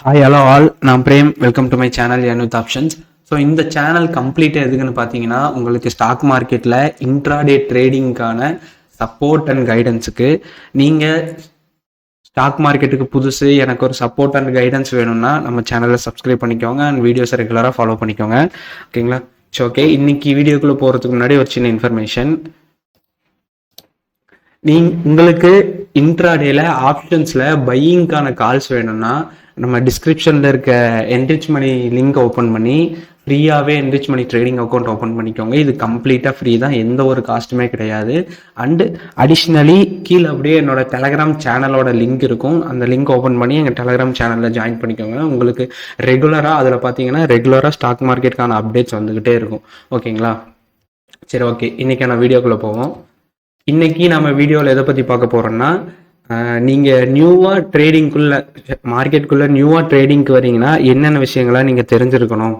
Hi hello all, நான் Prem. Welcome to my channel யனுத் options. So இந்த சேனல் கம்ப்ளீட்டாக எதுக்குன்னு பார்த்தீங்கன்னா, உங்களுக்கு ஸ்டாக் மார்க்கெட்டில் இன்ட்ராடே ட்ரேடிங்க்கான சப்போர்ட் அண்ட் கைடன்ஸுக்கு. நீங்கள் ஸ்டாக் மார்க்கெட்டுக்கு புதுசு, எனக்கு ஒரு சப்போர்ட் அண்ட் கைடன்ஸ் வேணும்னா நம்ம சேனலை சப்ஸ்கிரைப் பண்ணிக்கோங்க அண்ட் வீடியோஸை ரெகுலராக ஃபாலோ பண்ணிக்கோங்க. ஓகேங்களா? ஸோ ஓகே, இன்னைக்கு வீடியோக்குள்ளே போகிறதுக்கு முன்னாடி ஒரு சின்ன இன்ஃபர்மேஷன். உங்களுக்கு இன்ட்ராடேல ஆப்ஷன்ஸ்ல பையிங்கான கால்ஸ் வேணும்னா நம்ம டிஸ்கிரிப்ஷன்ல இருக்க என்ரிச் மணி லிங்க் ஓப்பன் பண்ணி ஃப்ரீயாகவே enrich money trading account open பண்ணிக்கோங்க. இது கம்ப்ளீட்டாக ஃப்ரீ தான், எந்த ஒரு காஸ்ட்டுமே கிடையாது. அண்டு அடிஷ்னலி கீழே அப்படியே என்னோட டெலகிராம் சேனலோட லிங்க் இருக்கும். அந்த லிங்க் ஓப்பன் பண்ணி எங்கள் டெலகிராம் சேனலில் ஜாயின் பண்ணிக்கோங்க. உங்களுக்கு ரெகுலராக அதில் பார்த்தீங்கன்னா ரெகுலராக ஸ்டாக் மார்க்கெட்டுக்கான அப்டேட்ஸ் வந்துக்கிட்டே இருக்கும். ஓகேங்களா? சரி, ஓகே, இன்னைக்கான வீடியோக்குள்ளே போவோம். இன்னைக்கு நம்ம வீடியோவில் எதை பற்றி பார்க்க போகிறோம்னா, நீங்கள் நியூவாக ட்ரேடிங்குள்ள மார்க்கெட்டுக்குள்ளே நியூவாக ட்ரேடிங்க்கு வரீங்கன்னா என்னென்ன விஷயங்களை நீங்கள் தெரிஞ்சுக்கணும்,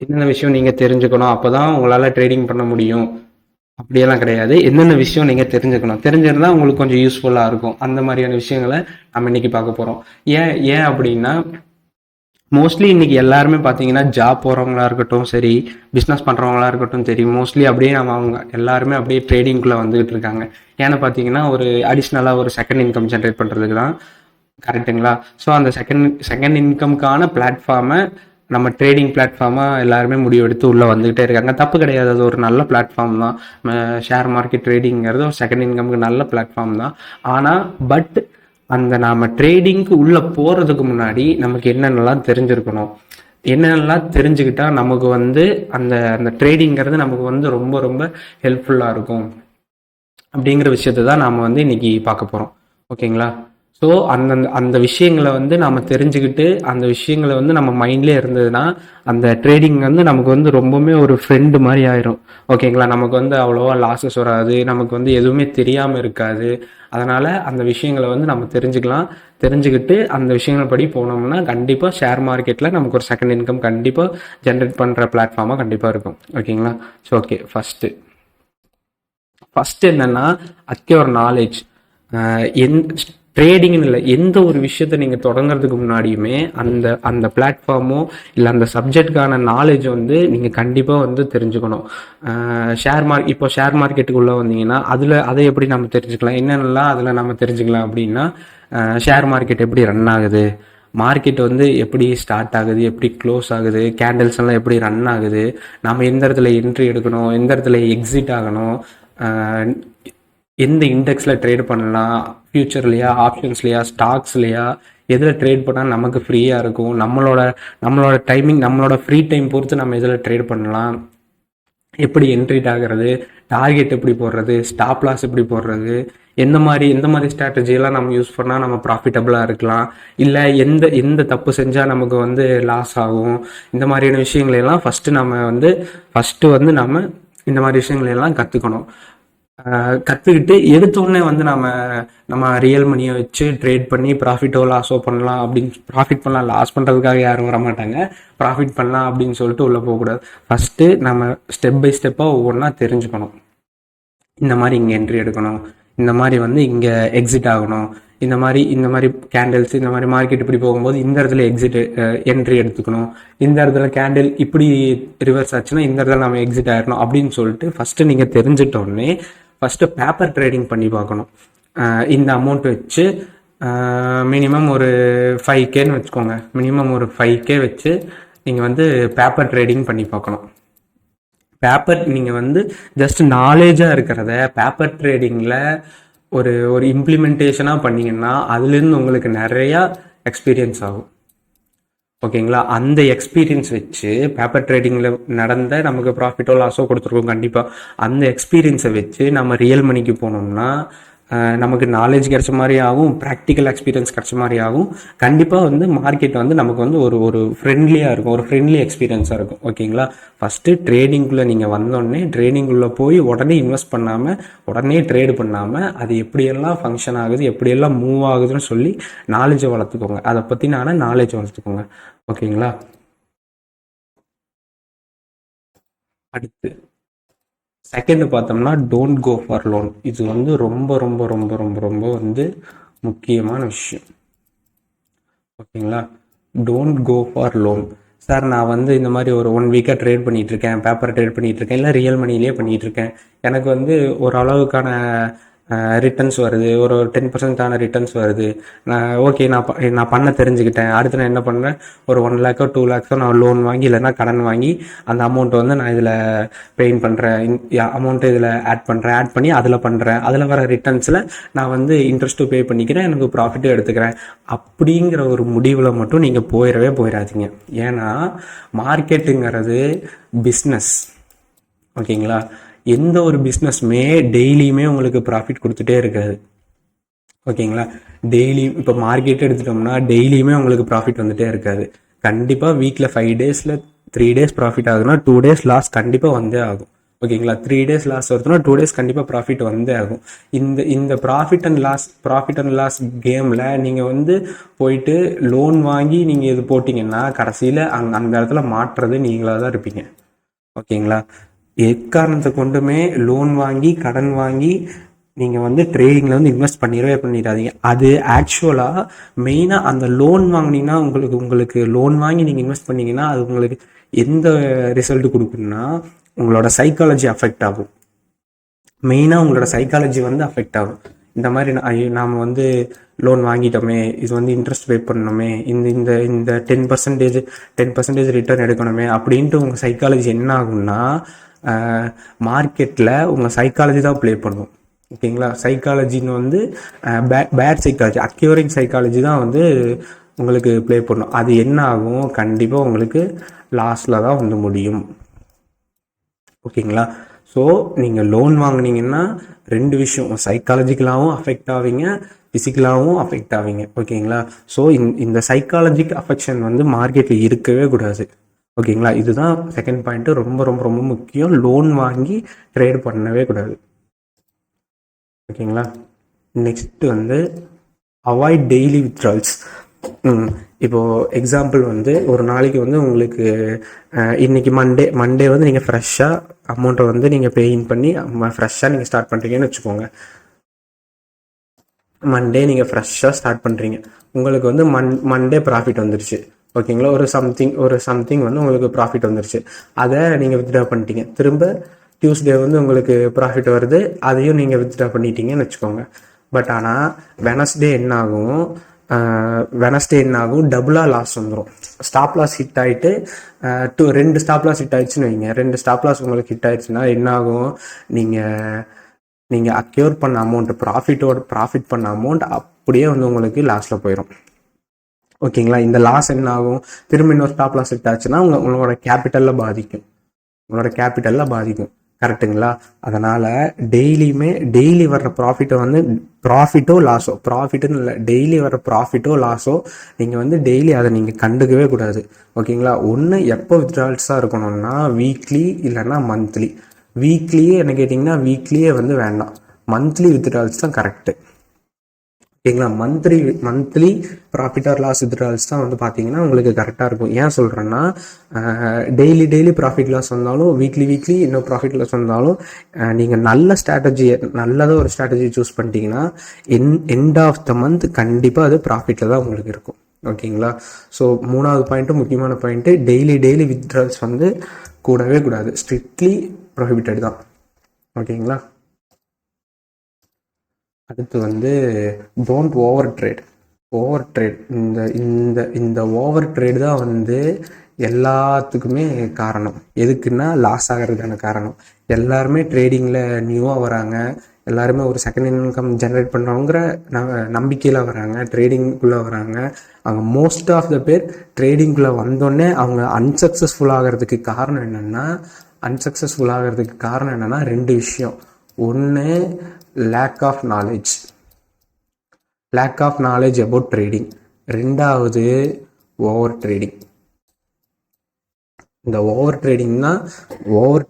என்னென்ன விஷயம் நீங்கள் தெரிஞ்சுக்கணும், அப்போ தான் உங்களால் ட்ரேடிங் பண்ண முடியும். அப்படியெல்லாம் கிடையாது. என்னென்ன விஷயம் நீங்கள் தெரிஞ்சிருந்தால் உங்களுக்கு கொஞ்சம் யூஸ்ஃபுல்லாக இருக்கும். அந்த மாதிரியான விஷயங்களை நம்ம இன்னைக்கு பார்க்க போகிறோம். ஏன் அப்படின்னா, மோஸ்ட்லி இன்னைக்கு எல்லாருமே பார்த்தீங்கன்னா ஜாப் போகிறவங்களா இருக்கட்டும் சரி, பிஸ்னஸ் பண்ணுறவங்களா இருக்கட்டும் சரி, மோஸ்ட்லி அப்படியே அவங்க எல்லாருமே அப்படியே ட்ரேடிங்குள்ளே வந்துகிட்டு இருக்காங்க. ஏன்னா பார்த்தீங்கன்னா ஒரு அடிஷ்னலாக ஒரு செகண்ட் இன்கம் ஜென்ரேட் பண்ணுறதுக்கு தான். கரெக்டுங்களா? ஸோ அந்த செகண்ட் இன்கம்க்கான பிளாட்ஃபார்மை நம்ம ட்ரேடிங் பிளாட்ஃபார்மாக எல்லாருமே முடிவெடுத்து உள்ளே வந்துகிட்டே இருக்காங்க. தப்பு கிடையாது, அது ஒரு நல்ல பிளாட்ஃபார்ம் தான். ஷேர் மார்க்கெட் ட்ரேடிங்கிறது ஒரு செகண்ட் இன்கம்க்கு நல்ல பிளாட்ஃபார்ம் தான். ஆனால் அந்த நாம ட்ரேடிங்க்கு உள்ள போறதுக்கு முன்னாடி நமக்கு என்னென்னலாம் தெரிஞ்சிருக்கணும், என்னென்னலாம் தெரிஞ்சுக்கிட்டா நமக்கு அந்த அந்த ட்ரேடிங்கிறது நமக்கு ரொம்ப ரொம்ப ஹெல்ப்ஃபுல்லாக இருக்கும் அப்படிங்கிற விஷயத்தை தான் நாம் இன்னைக்கு பார்க்க போகிறோம். ஓகேங்களா? ஸோ அந்த விஷயங்களை நாம் தெரிஞ்சுக்கிட்டு அந்த விஷயங்களை நம்ம மைண்ட்லேயே இருந்ததுன்னா அந்த ட்ரேடிங் நமக்கு ரொம்பவுமே ஒரு ஃப்ரெண்டு மாதிரி ஆயிரும். ஓகேங்களா? நமக்கு அவ்வளோவா லாஸஸ் வராது, நமக்கு எதுவுமே தெரியாமல் இருக்காது. அதனால் அந்த விஷயங்களை நம்ம தெரிஞ்சுக்கிட்டு அந்த விஷயங்கள் படி போனோம்னா கண்டிப்பாக ஷேர் மார்க்கெட்டில் நமக்கு ஒரு செகண்ட் இன்கம் கண்டிப்பாக ஜென்ரேட் பண்ணுற பிளாட்ஃபார்மாக கண்டிப்பாக இருக்கும். ஓகேங்களா? ஸோ ஓகே, ஃபஸ்ட்டு என்னென்னா அக்யூர் நாலேஜ். ட்ரேடிங்னு இல்லை, எந்த ஒரு விஷயத்த நீங்கள் தொடங்குறதுக்கு முன்னாடியுமே அந்த பிளாட்ஃபார்மோ இல்லை அந்த சப்ஜெக்டுக்கான நாலேஜ் நீங்கள் கண்டிப்பாக தெரிஞ்சுக்கணும். இப்போ ஷேர் மார்க்கெட்டுக்குள்ளே வந்தீங்கன்னா அதை எப்படி நம்ம தெரிஞ்சுக்கலாம், என்னென்னலாம் அதில் நம்ம தெரிஞ்சுக்கலாம் அப்படின்னா, ஷேர் மார்க்கெட் எப்படி ரன் ஆகுது, மார்க்கெட் எப்படி ஸ்டார்ட் ஆகுது, எப்படி க்ளோஸ் ஆகுது, கேண்டில்ஸ் எல்லாம் எப்படி ரன் ஆகுது, நம்ம எந்த இடத்துல என்ட்ரி எடுக்கணும், எந்த இடத்துல எக்ஸிட் ஆகணும், எந்த இண்டெக்ஸில் ட்ரேட் பண்ணலாம், ஃபியூச்சர்லையா, ஆப்ஷன்ஸ்லையா, ஸ்டாக்ஸ்லையா, எதில் ட்ரேட் பண்ணால் நமக்கு ஃப்ரீயாக இருக்கும், நம்மளோட டைமிங், நம்மளோட ஃப்ரீ டைம் பொறுத்து நம்ம எதில் ட்ரேட் பண்ணலாம், எப்படி என்ட்ரிட் ஆகிறது, டார்கெட் எப்படி போடுறது, ஸ்டாப் லாஸ் எப்படி போடுறது, எந்த மாதிரி ஸ்ட்ராட்டஜியெல்லாம் நம்ம யூஸ் பண்ணால் நம்ம ப்ராஃபிட்டபுளாக இருக்கலாம், இல்லை எந்த தப்பு செஞ்சால் நமக்கு லாஸ் ஆகும், இந்த மாதிரியான விஷயங்களெல்லாம் ஃபஸ்ட்டு நம்ம இந்த மாதிரி விஷயங்களெல்லாம் கற்றுக்கணும். கற்றுக்கிட்டு எடுத்தோடனே நம்ம ரியல் மணியை வச்சு ட்ரேட் பண்ணி ப்ராஃபிட்டோ லாஸோ பண்ணலாம் அப்படின்னு, ப்ராஃபிட் பண்ணலாம், லாஸ் பண்ணுறதுக்காக யாரும் வரமாட்டாங்க, ப்ராஃபிட் பண்ணலாம் அப்படின்னு சொல்லிட்டு உள்ளே போகக்கூடாது. ஃபஸ்ட்டு நம்ம ஸ்டெப் பை ஸ்டெப்பாக ஒவ்வொன்றா தெரிஞ்சுக்கணும். இந்த மாதிரி இங்கே என்ட்ரி எடுக்கணும், இந்த மாதிரி இங்கே எக்ஸிட் ஆகணும், இந்த மாதிரி கேண்டில்ஸ், இந்த மாதிரி மார்க்கெட் இப்படி போகும்போது இந்த இடத்துல என்ட்ரி எடுத்துக்கணும், இந்த இடத்துல கேண்டில் இப்படி ரிவர்ஸ் ஆச்சுன்னா இந்த இடத்துல நம்ம எக்ஸிட் ஆயிடணும் அப்படின்னு சொல்லிட்டு ஃபஸ்ட்டு நீங்கள் தெரிஞ்சிட்டோடனே ஃபஸ்ட்டு பேப்பர் ட்ரேடிங் பண்ணி பார்க்கணும். இந்த அமௌண்ட் வச்சு மினிமம் ஒரு 5Kன்னு வச்சுக்கோங்க, மினிமம் ஒரு 5K வச்சு நீங்கள் பேப்பர் ட்ரேடிங் பண்ணி பார்க்கணும். பேப்பர் நீங்கள் ஜஸ்ட் நாலேஜாக இருக்கிறத பேப்பர் ட்ரேடிங்கில் ஒரு இம்ப்ளிமெண்டேஷனாக பண்ணிங்கன்னா அதுலேருந்து உங்களுக்கு நிறையா எக்ஸ்பீரியன்ஸ் ஆகும். ஓகேங்களா? அந்த எக்ஸ்பீரியன்ஸ் வச்சு பேப்பர் ட்ரேடிங்கில் நடந்த நமக்கு ப்ராஃபிட்டோ லாஸோ கொடுத்துருக்கோம் கண்டிப்பாக. அந்த எக்ஸ்பீரியன்ஸை வச்சு நம்ம ரியல் மணிக்கு போனோம்னா நமக்கு நாலேஜ் கிடைச்ச மாதிரி ஆகும், ப்ராக்டிக்கல் எக்ஸ்பீரியன்ஸ் கிடைச்ச மாதிரி ஆகும். கண்டிப்பாக மார்க்கெட் நமக்கு ஒரு ஃப்ரெண்ட்லியாக இருக்கும், ஒரு ஃப்ரெண்ட்லி எக்ஸ்பீரியன்ஸாக இருக்கும். ஓகேங்களா? ஃபஸ்ட்டு ட்ரேடிங்குள்ளே நீங்கள் வந்தோடனே ட்ரேடிங்குள்ளே போய் உடனே இன்வெஸ்ட் பண்ணாமல், உடனே ட்ரேடு பண்ணாமல், அது எப்படியெல்லாம் ஃபங்க்ஷன் ஆகுது, எப்படியெல்லாம் மூவ் ஆகுதுன்னு சொல்லி நாலேஜை வளர்த்துக்கோங்க, அதை பற்றினான நாலேஜ் வளர்த்துக்கோங்க. ஓகேங்களா? அடுத்து செகண்ட் பார்த்தோம்னா டோன்ட் கோ ஃபார் லோன். இது ரொம்ப ரொம்ப ரொம்ப ரொம்ப ரொம்ப முக்கியமான விஷயம். ஓகேங்களா. Don't go for loan. Sir நான் வந்து இந்த மாதிரி ஒரு 1 வீக்காக ட்ரேட் பண்ணிட்டு இருக்கேன், பேப்பர் ட்ரேட் பண்ணிட்டு இருக்கேன், இல்லை ரியல் மணிலேயே பண்ணிட்டு இருக்கேன், எனக்கு வந்து ஒரு அளவுக்கான ரிட்டர்ன்ஸ் வருது, ஒரு 10% ரிட்டர்ன்ஸ் வருது, நான் ஓகே நான் பண்ண தெரிஞ்சுக்கிட்டேன், அடுத்து நான் என்ன பண்ணுறேன், ஒரு 1 லேக்கோ 2 லேக்ஸோ நான் லோன் வாங்கி இல்லைன்னா கடன் வாங்கி அந்த அமௌண்ட்டை வந்து நான் இதில் பெயின் பண்ணுறேன், அமௌண்ட்டை இதில் ஆட் பண்ணி அதில் பண்ணுறேன், அதில் வர ரிட்டர்ன்ஸில் நான் வந்து இன்ட்ரெஸ்ட்டு பே பண்ணிக்கிறேன், எனக்கு ப்ராஃபிட்டும் எடுத்துக்கிறேன் அப்படிங்கிற ஒரு முடிவில் மட்டும் நீங்கள் போயிடாதீங்க. ஏன்னா மார்க்கெட்டுங்கிறது பிஸ்னஸ். ஓகேங்களா. எந்த ஒரு பிஸ்னஸுமே டெய்லியுமே உங்களுக்கு ப்ராஃபிட் கொடுத்துட்டே இருக்காது. ஓகேங்களா. டெய்லி இப்போ மார்க்கெட் எடுத்துட்டோம்னா டெய்லியுமே உங்களுக்கு ப்ராஃபிட் வந்துட்டே இருக்காது. கண்டிப்பாக வீக்கில் 5 டேஸில் 3 டேஸ் ப்ராஃபிட் ஆகுதுன்னா 2 டேஸ் லாஸ் கண்டிப்பாக வந்தே ஆகும். ஓகேங்களா. 3 டேஸ் லாஸ் வருதுன்னா 2 டேஸ் கண்டிப்பாக ப்ராஃபிட் வந்தே ஆகும். இந்த ப்ராஃபிட் அண்ட் லாஸ் கேமில் நீங்கள் வந்து போயிட்டு லோன் வாங்கி நீங்கள் இது போட்டிங்கன்னா கடைசியில் அந்த இடத்துல மாற்றுறது நீங்களாக தான் இருப்பீங்க. ஓகேங்களா. எக்காரணத்தை கொண்டுமே லோன் வாங்கி கடன் வாங்கி நீங்கள் வந்து ட்ரேடிங்கில் வந்து இன்வெஸ்ட் பண்ணிடாதீங்க. அது ஆக்சுவலாக மெயினாக அந்த லோன் வாங்கினீங்கன்னா உங்களுக்கு லோன் வாங்கி நீங்கள் இன்வெஸ்ட் பண்ணிங்கன்னா அது உங்களுக்கு எந்த ரிசல்ட் கொடுக்குன்னா உங்களோட சைக்காலஜி அஃபெக்ட் ஆகும். மெயினாக உங்களோட சைக்காலஜி வந்து அஃபெக்ட் ஆகும். இந்த மாதிரி நாம் வந்து லோன் வாங்கிட்டோமே, இது வந்து இன்ட்ரெஸ்ட் பே பண்ணணுமே, இந்த இந்த 10% ரிட்டர்ன் எடுக்கணுமே அப்படின்ட்டு உங்கள் சைக்காலஜி என்ன ஆகும்னா மார்க்கெட்டில் உங்கள் சைக்காலஜி தான் ப்ளே பண்ணும். ஓகேங்களா. சைக்காலஜின்னு வந்து பேட் சைக்காலஜி, அக்யூரிங் சைக்காலஜி தான் வந்து உங்களுக்கு ப்ளே பண்ணும். அது என்ன ஆகும், கண்டிப்பாக உங்களுக்கு லாஸில் தான் வந்து முடியும். ஓகேங்களா. ஸோ நீங்கள் லோன் வாங்கினீங்கன்னா 2 விஷயம், சைக்காலஜிக்கலாகவும் அஃபெக்ட் ஆவீங்க, ஃபிசிக்கலாகவும் அஃபெக்ட் ஆவீங்க. ஓகேங்களா. ஸோ இந்த சைக்காலஜிக் அஃபெக்ஷன் வந்து மார்க்கெட்டில் இருக்கவே கூடாது. ஓகேங்களா. இதுதான் செகண்ட் பாயிண்ட்டு, ரொம்ப ரொம்ப ரொம்ப முக்கியம். லோன் வாங்கி ட்ரேட் பண்ணவே கூடாது. ஓகேங்களா. நெக்ஸ்ட் வந்து அவாய்ட் டெய்லி வித்ட்ரால்ஸ். இப்போது எக்ஸாம்பிள் வந்து ஒரு நாளைக்கு வந்து உங்களுக்கு இன்றைக்கி மண்டே வந்து நீங்கள் ஃப்ரெஷ்ஷாக அமௌண்ட்டை வந்து நீங்கள் பேயின் பண்ணி ஃப்ரெஷ்ஷாக நீங்கள் ஸ்டார்ட் பண்ணுறீங்கன்னு வச்சுக்கோங்க. மண்டே நீங்கள் ஃப்ரெஷ்ஷாக ஸ்டார்ட் பண்ணுறீங்க, உங்களுக்கு வந்து மண்டே ப்ராஃபிட் வந்துருச்சு. ஓகேங்களா. ஒரு சம்திங் வந்து உங்களுக்கு ப்ராஃபிட் வந்துருச்சு, அதை நீங்கள் வித்ட்ரா பண்ணிட்டீங்க. திரும்ப டியூஸ்டே வந்து உங்களுக்கு ப்ராஃபிட் வருது, அதையும் நீங்கள் வித்ட்ரா பண்ணிட்டீங்கன்னு வச்சுக்கோங்க. பட் ஆனால் வெனஸ்டே என்ன ஆகும், டபுளாக லாஸ் வந்துடும். ஸ்டாப் லாஸ் ஹிட் ஆகிட்டு 2 ஸ்டாப் லாஸ் ஹிட் ஆயிடுச்சுன்னு வைங்க. 2 ஸ்டாப் லாஸ் உங்களுக்கு ஹிட் ஆயிடுச்சுன்னா என்ன ஆகும், நீங்கள் அக்யூர் பண்ண அமௌண்ட், ப்ராஃபிட் பண்ண அமௌண்ட் அப்படியே வந்து உங்களுக்கு லாஸில் போயிடும். ஓகேங்களா. இந்த லாஸ் என்ன ஆகும், திரும்ப இன்னொரு ஸ்டாப் லாஸ் ஹிட் ஆச்சுன்னா உங்களோட கேபிட்டலில் பாதிக்கும். கரெக்டுங்களா. அதனால் டெய்லி வர்ற ப்ராஃபிட்டை வந்து ப்ராஃபிட்டுன்னு இல்லை, டெய்லி வர்ற ப்ராஃபிட்டோ லாஸோ நீங்கள் வந்து டெய்லி அதை நீங்கள் கண்டுக்கவே கூடாது. ஓகேங்களா. ஒன்று எப்போ வித்ட்ரால்ஸாக இருக்கணும்னா வீக்லி இல்லைன்னா மந்த்லி. வீக்லியே என்ன கேட்டிங்கன்னா வீக்லியே வந்து வேண்டாம், மந்த்லி வித்ட்ரால்ஸ் தான் கரெக்டு. ஓகேங்களா. Monthly profit R loss withdrawals தான் வந்து பார்த்தீங்கன்னா உங்களுக்கு கரெக்டாக இருக்கும். ஏன் சொல்கிறேன்னா டெய்லி ப்ராஃபிட் லாஸ் வந்தாலும் வீக்லி இன்னும் ப்ராஃபிட் லாஸ் வந்தாலும் நீங்கள் நல்லதாக ஒரு ஸ்ட்ராட்டஜி சூஸ் பண்ணிட்டீங்கன்னா எண்ட் ஆஃப் த மந்த் கண்டிப்பாக அது ப்ராஃபிட்டில் தான் உங்களுக்கு இருக்கும். ஓகேங்களா. ஸோ 3வது பாயிண்ட்டு, முக்கியமான பாயிண்ட்டு, டெய்லி வித்ட்ரால்ஸ் வந்து கூடவே கூடாது, ஸ்ட்ரிக்ட்லி ப்ரொஹிபிட்டட் தான். ஓகேங்களா. அடுத்து வந்து டோன்ட் ஓவர் ட்ரேட். இந்த ஓவர் ட்ரேட் தான் வந்து எல்லாத்துக்குமே காரணம். எதுக்குன்னா லாஸ் ஆகிறதுக்கான காரணம். எல்லாருமே ட்ரேடிங்கில் நியூவாக வராங்க, எல்லாருமே ஒரு செகண்ட் இன்கம் ஜென்ரேட் பண்ணுறவங்கிற நம்பிக்கையில் வராங்க, ட்ரேடிங்குள்ளே வராங்க. அவங்க மோஸ்ட் ஆஃப் த பேர் ட்ரேடிங்குள்ளே வந்தோடனே அவங்க அன்சக்ஸஸ்ஃபுல் ஆகிறதுக்கு காரணம் என்னென்னா 2 விஷயம். ஒன்று lack of knowledge about trading. 2வது ஓவர் ட்ரேடிங். இந்த ஓவர்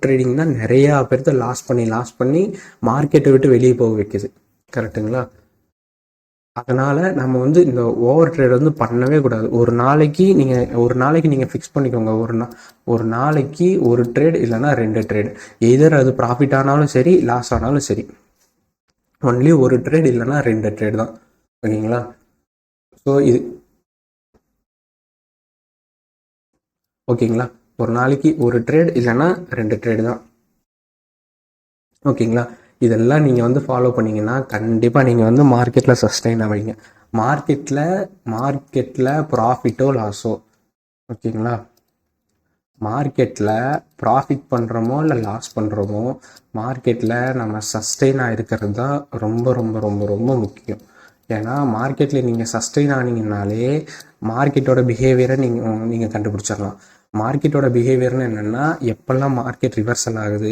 ட்ரேடிங் தான் நிறையா பேர்த்த லாஸ் பண்ணி மார்க்கெட்டை விட்டு வெளியே போக வைக்குது. கரெக்டுங்களா. அதனால் நம்ம வந்து இந்த ஓவர் ட்ரேட் வந்து பண்ணவே கூடாது. ஒரு நாளைக்கு நீங்கள் ஃபிக்ஸ் பண்ணிக்கோங்க, ஒரு நாளைக்கு ஒரு ட்ரேட் இல்லைன்னா 2 ட்ரேட். எதர் அது ப்ராஃபிட் ஆனாலும் சரி, லாஸ் ஆனாலும் சரி, ஒன்லி ஒரு ட்ரேட் இல்லைன்னா 2 ட்ரேட் தான். ஓகேங்களா. ஸோ ஓகேங்களா. ஒரு நாளைக்கு ஒரு ட்ரேட் இல்லைன்னா 2 ட்ரேடு தான். ஓகேங்களா. இதெல்லாம் நீங்கள் வந்து ஃபாலோ பண்ணிங்கன்னா கண்டிப்பாக நீங்கள் வந்து மார்க்கெட்டில் சஸ்டெயின் ஆவீங்க. மார்க்கெட்டில் ப்ராஃபிட்டோ லாஸோ, ஓகேங்களா, மார்க்கெட்டில் ப்ராஃபிட் பண்ணுறோமோ இல்லை லாஸ் பண்ணுறோமோ, மார்க்கெட்டில் நம்ம சஸ்டெயினாக இருக்கிறது தான் ரொம்ப ரொம்ப ரொம்ப ரொம்ப முக்கியம். ஏன்னா மார்க்கெட்டில் நீங்கள் சஸ்டெயின் ஆனீங்கன்னாலே மார்க்கெட்டோட பிஹேவியரை நீங்கள் கண்டுபிடிச்சிடலாம். மார்க்கெட்டோட பிஹேவியர்னு என்னென்னா, எப்போல்லாம் மார்க்கெட் ரிவர்சல் ஆகுது,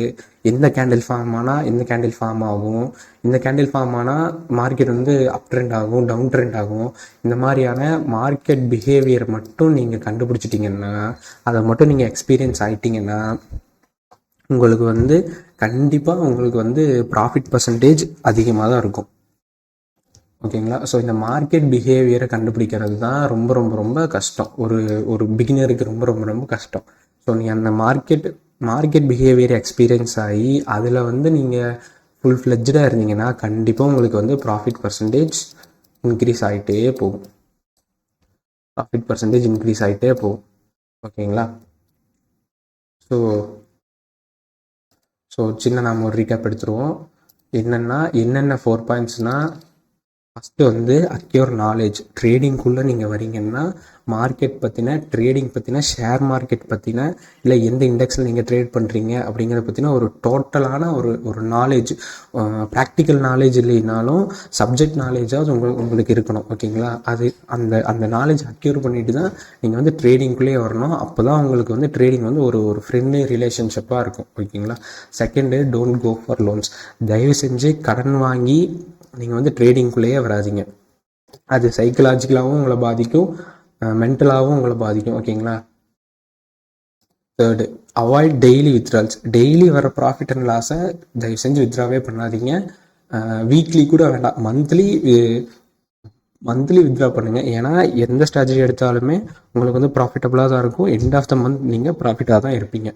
எந்த கேண்டில் ஃபார்ம் ஆனால் எந்த கேண்டில் ஃபார்ம் ஆகும், இந்த கேண்டில் ஃபார்ம் ஆனால் மார்க்கெட் வந்து அப் ட்ரெண்ட் ஆகும், டவுன் ட்ரெண்ட் ஆகும். இந்த மாதிரியான மார்க்கெட் பிஹேவியர் மட்டும் நீங்கள் கண்டுபிடிச்சிட்டிங்கன்னா, அதை மட்டும் நீங்கள் எக்ஸ்பீரியன்ஸ் ஆகிட்டிங்கன்னா, உங்களுக்கு வந்து கண்டிப்பாக உங்களுக்கு வந்து ப்ராஃபிட் பர்சன்டேஜ் அதிகமாக தான் இருக்கும். ஓகேங்களா. ஸோ இந்த மார்க்கெட் பிஹேவியரை கண்டுபிடிக்கிறது தான் ரொம்ப ரொம்ப ரொம்ப கஷ்டம். ஒரு பிகினருக்கு ரொம்ப ரொம்ப ரொம்ப கஷ்டம். ஸோ நீங்கள் அந்த மார்க்கெட் பிஹேவியர் எக்ஸ்பீரியன்ஸ் ஆகி அதில் வந்து நீங்கள் ஃபுல் ஃப்ளெஜ்டாக இருந்தீங்கன்னா கண்டிப்பாக உங்களுக்கு வந்து ப்ராஃபிட் பர்சன்டேஜ் இன்க்ரீஸ் ஆகிட்டே போகும். ஓகேங்களா. ஸோ சின்ன நாம் ஒரு ரீகேப் எடுத்துருவோம். என்னென்ன 4 பாயிண்ட்ஸ்னால், ஃபஸ்ட்டு வந்து அக்யூர் நாலேஜ். ட்ரேடிங்குள்ளே நீங்கள் வரீங்கன்னா மார்க்கெட் பற்றின, ட்ரேடிங் பற்றின, ஷேர் மார்க்கெட் பற்றின, இல்லை எந்த இண்டெக்ஸில் நீங்கள் ட்ரேட் பண்ணுறீங்க அப்படிங்கிறத பற்றின ஒரு டோட்டலான ஒரு நாலேஜ். ப்ராக்டிக்கல் நாலேஜ் இல்லைனாலும் சப்ஜெக்ட் நாலேஜாவது உங்களுக்கு இருக்கணும். ஓகேங்களா. அந்த நாலேஜ் அக்யூர் பண்ணிட்டு தான் நீங்கள் வந்து ட்ரேடிங்குள்ளேயே வரணும். அப்போ தான் உங்களுக்கு வந்து ட்ரேடிங் வந்து ஒரு ஃப்ரெண்ட்லி ரிலேஷன்ஷிப்பாக இருக்கும். ஓகேங்களா. Second, don't go for loans. தயவு செஞ்சு கடன் வாங்கி நீங்கள் வந்து ட்ரேடிங்குள்ளேயே வராதிங்க. அது சைக்கலாஜிக்கலாகவும் உங்களை பாதிக்கும், மென்டலாகவும் உங்களை பாதிக்கும். ஓகேங்களா. Third, avoid daily withdrawals. Daily வர ப்ராஃபிட் அண்ட் லாஸை தயவு செஞ்சு வித்ட்ராவே பண்ணாதீங்க. வீக்லி கூட வேண்டாம், மந்த்லி வித்ட்ரா பண்ணுங்கள். ஏன்னா எந்த ஸ்ட்ராட்டஜி எடுத்தாலுமே உங்களுக்கு வந்து ப்ராஃபிட்டபுளாக தான் இருக்கும். எண்ட் ஆஃப் த மந்த் நீங்கள் ப்ராஃபிட்டாக தான் இருப்பீங்க.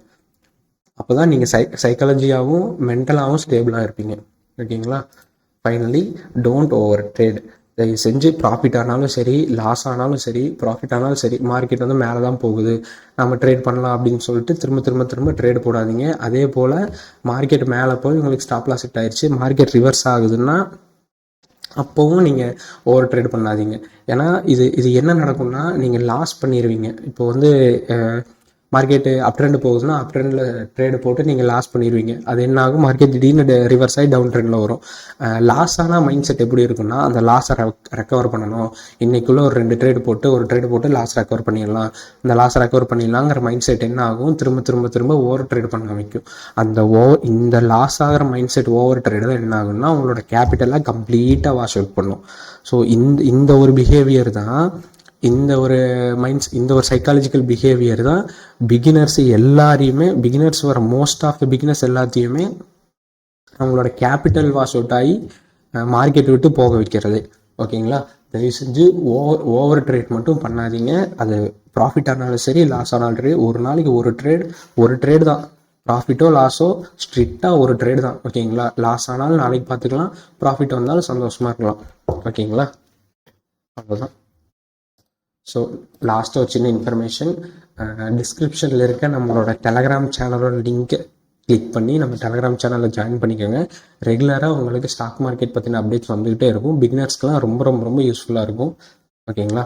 அப்போ தான் நீங்கள் சைக்காலஜியாகவும் மென்டலாகவும் ஸ்டேபிளாக இருப்பீங்க. ஓகேங்களா. Finally, don't over trade. தயவு செஞ்சு ப்ராஃபிட் ஆனாலும் சரி, லாஸ் ஆனாலும் சரி, ப்ராஃபிட் ஆனாலும் சரி, மார்க்கெட் வந்து மேலே தான் போகுது, நம்ம ட்ரேட் பண்ணலாம் அப்படின்னு சொல்லிட்டு திரும்ப ட்ரேட் போடாதீங்க. அதே போல் மார்க்கெட் மேலே போய் உங்களுக்கு ஸ்டாப் லாஸ் ஹிட் ஆயிடுச்சு, மார்க்கெட் ரிவர்ஸ் ஆகுதுன்னா அப்போவும் நீங்கள் ஓவர் ட்ரேட் பண்ணாதீங்க. ஏன்னா இது என்ன நடக்கும்னா, நீங்கள் லாஸ் பண்ணிடுவீங்க. இப்போ வந்து மார்க்கெட்டு அப் ட்ரெண்ட் போகுதுன்னா அப் ட்ரெண்டில் ட்ரேடு போட்டு நீங்கள் லாஸ் பண்ணிடுவீங்க. அது என்ன ஆகும், மார்க்கெட் திடீர்னு ரிவர்ஸ் ஆகி டவுன் ட்ரெண்டில் வரும். லாஸ் ஆனால் மைண்ட் செட் எப்படி இருக்குன்னா, அந்த லாஸை ரெக்கவர் பண்ணணும், இன்றைக்குள்ளே ஒரு 2 ட்ரேடு போட்டு லாஸ் ரெக்கவர் பண்ணிடலாம், இந்த லாஸை ரெக்கவர் பண்ணிடலாங்கிற மைண்ட் செட் என்ன ஆகும், திரும்ப ஓவர் ட்ரேட் பண்ண வைக்கும். இந்த லாஸ் ஆகிற மைண்ட் செட் ஓவர் ட்ரேடு தான் என்ன ஆகும்னா உங்களோட கேபிட்டலாக கம்ப்ளீட்டாக வாஷ் அவுட் பண்ணும். ஸோ இந்த ஒரு பிஹேவியர் தான், இந்த ஒரு சைக்காலஜிக்கல் பிஹேவியர் தான் பிகினர்ஸ் வர மோஸ்ட் ஆஃப் த பிகினர்ஸ் எல்லாத்தையுமே அவங்களோட கேபிட்டல் வாஷ் அவுட் ஆகி மார்க்கெட் விட்டு போக வைக்கிறது. ஓகேங்களா. தயவு செஞ்சு ஓவர் ட்ரேட் மட்டும் பண்ணாதீங்க. அது ப்ராஃபிட் ஆனாலும் சரி, லாஸ் ஆனாலும் சரி, ஒரு நாளைக்கு ஒரு ட்ரேடு தான். ப்ராஃபிட்டோ லாஸோ ஸ்ட்ரிக்டாக ஒரு ட்ரேடு தான். ஓகேங்களா. லாஸ் ஆனாலும் நாளைக்கு பார்த்துக்கலாம், ப்ராஃபிட் வந்தாலும் சந்தோஷமாக இருக்கலாம். ஓகேங்களா. அவ்வளோதான். ஸோ லாஸ்ட்டாக ஒரு சின்ன இன்ஃபர்மேஷன், டிஸ்கிரிப்ஷனில் இருக்க நம்மளோட டெலகிராம் சேனலோட லிங்க்கை கிளிக் பண்ணி நம்ம டெலகிராம் சேனலில் ஜாயின் பண்ணிக்கோங்க. ரெகுலராக உங்களுக்கு ஸ்டாக் மார்க்கெட் பற்றின அப்டேட்ஸ் வந்துக்கிட்டே இருக்கும். பிகினர்ஸ்க்கெலாம் ரொம்ப ரொம்ப ரொம்ப யூஸ்ஃபுல்லாக இருக்கும். ஓகேங்களா.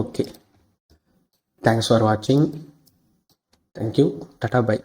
ஓகே, தேங்க்ஸ் ஃபார் வாட்சிங். தேங்க்யூ. Tata bye.